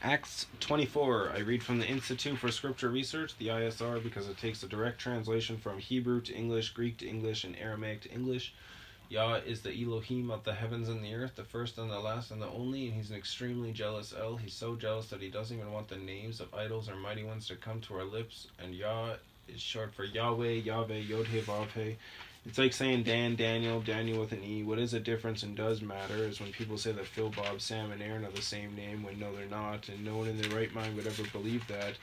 Acts 24. I read from the Institute for Scripture Research, the ISR, because it takes a direct translation from Hebrew to English, Greek to English, and Aramaic to English. Yah is the Elohim of the heavens and the earth, the first and the last and the only, and he's an extremely jealous El. He's so jealous that he doesn't even want the names of idols or mighty ones to come to our lips. And Yah is short for YahWeh, Yahweh, Yod-He, Vav-He. It's like saying Dan, Daniel, Daniel with an E. What is a difference and does matter is when people say that Phil, Bob, Sam, and Aaron are the same name when no, they're not, and no one in their right mind would ever believe that.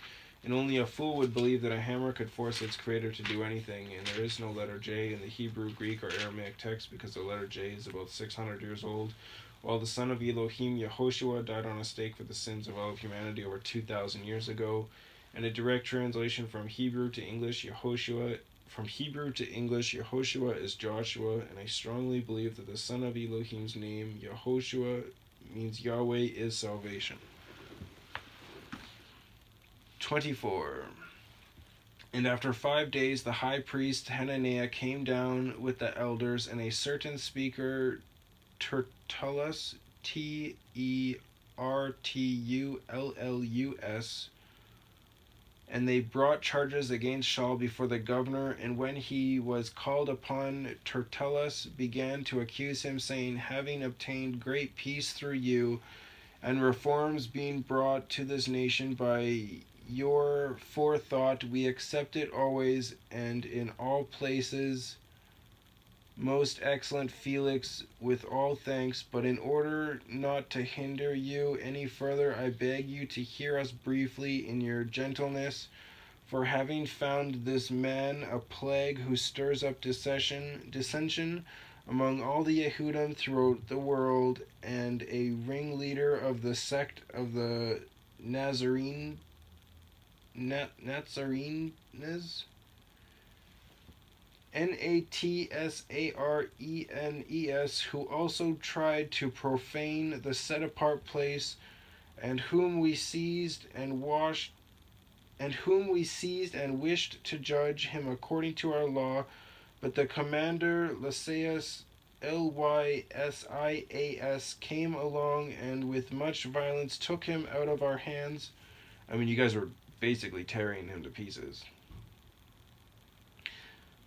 And only a fool would believe that a hammer could force its creator to do anything, and there is no letter J in the Hebrew, Greek, or Aramaic text because the letter J is about 600 years old, while the son of Elohim, Yehoshua, died on a stake for the sins of all of humanity over 2,000 years ago. And a direct translation from Hebrew to English, Yehoshua is Joshua, and I strongly believe that the son of Elohim's name, Yehoshua, means Yahweh is salvation. 24. And after 5 days the high priest Hananiah came down with the elders and a certain speaker Tertullus, Tertullus, and they brought charges against Saul before the governor. And when he was called upon, Tertullus began to accuse him, saying, having obtained great peace through you, and reforms being brought to this nation by your forethought, we accept it always and in all places, most excellent Felix, with all thanks. But in order not to hinder you any further, I beg you to hear us briefly in your gentleness. For having found this man a plague who stirs up dissension among all the Yehudim throughout the world, and a ringleader of the sect of the Nazarenes, Natsarenes, who also tried to profane the set-apart place, and whom we seized and wished to judge him according to our law. But the commander Lysias, Lysias, came along and with much violence took him out of our hands. I mean, you guys were basically tearing him to pieces.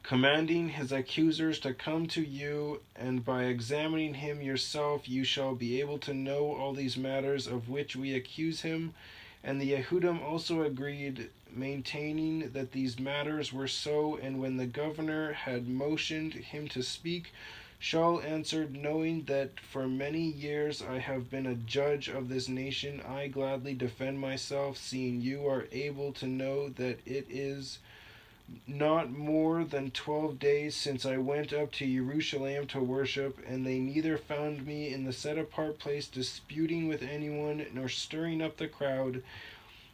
Commanding his accusers to come to you, and by examining him yourself you shall be able to know all these matters of which we accuse him. And the Yehudim also agreed, maintaining that these matters were so. And when the governor had motioned him to speak, Shaul answered, knowing that for many years I have been a judge of this nation, I gladly defend myself, seeing you are able to know that it is not more than 12 days since I went up to Jerusalem to worship, and they neither found me in the set-apart place disputing with anyone, nor stirring up the crowd,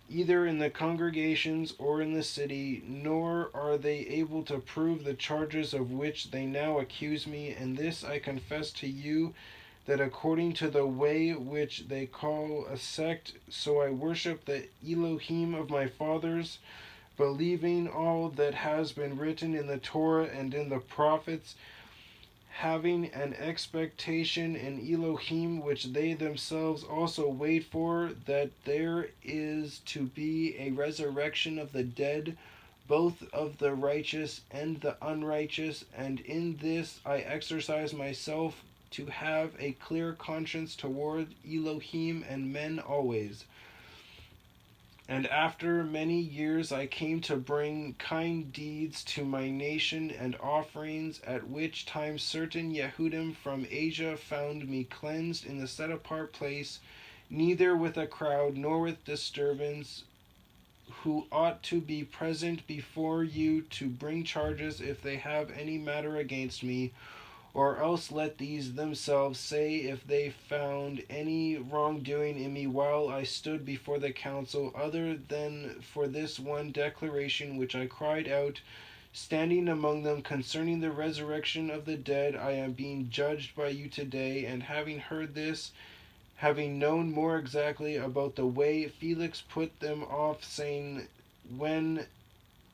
either in the congregations or in the city, nor are they able to prove the charges of which they now accuse me. And this I confess to you, that according to the way which they call a sect, so I worship the Elohim of my fathers, believing all that has been written in the Torah and in the prophets, having an expectation in Elohim which they themselves also wait for, that there is to be a resurrection of the dead, both of the righteous and the unrighteous. And in this I exercise myself to have a clear conscience toward Elohim and men always. And after many years I came to bring kind deeds to my nation and offerings, at which time certain Yehudim from Asia found me cleansed in the set-apart place, neither with a crowd nor with disturbance, who ought to be present before you to bring charges if they have any matter against me. Or else let these themselves say if they found any wrongdoing in me while I stood before the council, other than for this one declaration which I cried out, standing among them, concerning the resurrection of the dead. I am being judged by you today. And having heard this, having known more exactly about the way, Felix put them off, saying, when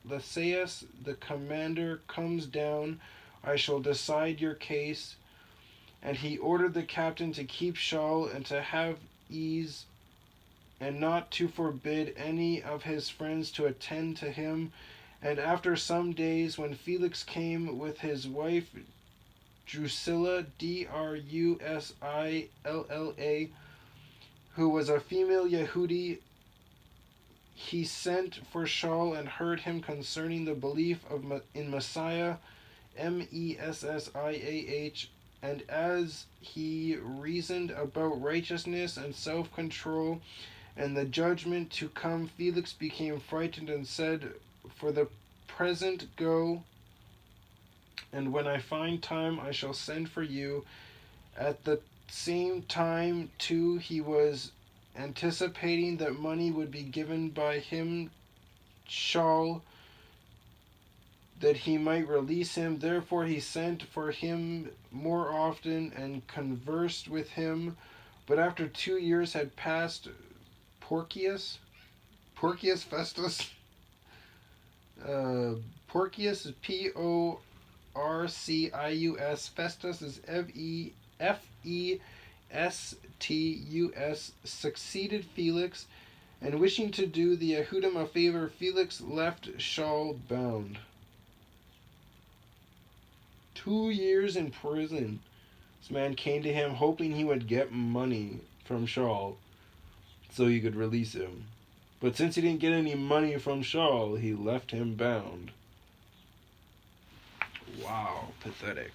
Lysias the commander comes down, I shall decide your case. And he ordered the captain to keep Shaul and to have ease and not to forbid any of his friends to attend to him. And after some days, when Felix came with his wife Drusilla, Drusilla, who was a female Yehudi, he sent for Shaul and heard him concerning the belief in Messiah, Messiah, and as he reasoned about righteousness and self-control and the judgment to come, Felix became frightened and said, "For the present go, and when I find time I shall send for you." At the same time, too, he was anticipating that money would be given by him, Shaul, that he might release him. Therefore he sent for him more often and conversed with him. But after 2 years had passed, Porcius Festus, Porcius is Porcius, Festus is Festus, succeeded Felix, and wishing to do the Yehudim a favor, Felix left Shaul bound. 2 years in prison. This man came to him hoping he would get money from Shaul so he could release him. But since he didn't get any money from Shaul, he left him bound. Wow, pathetic.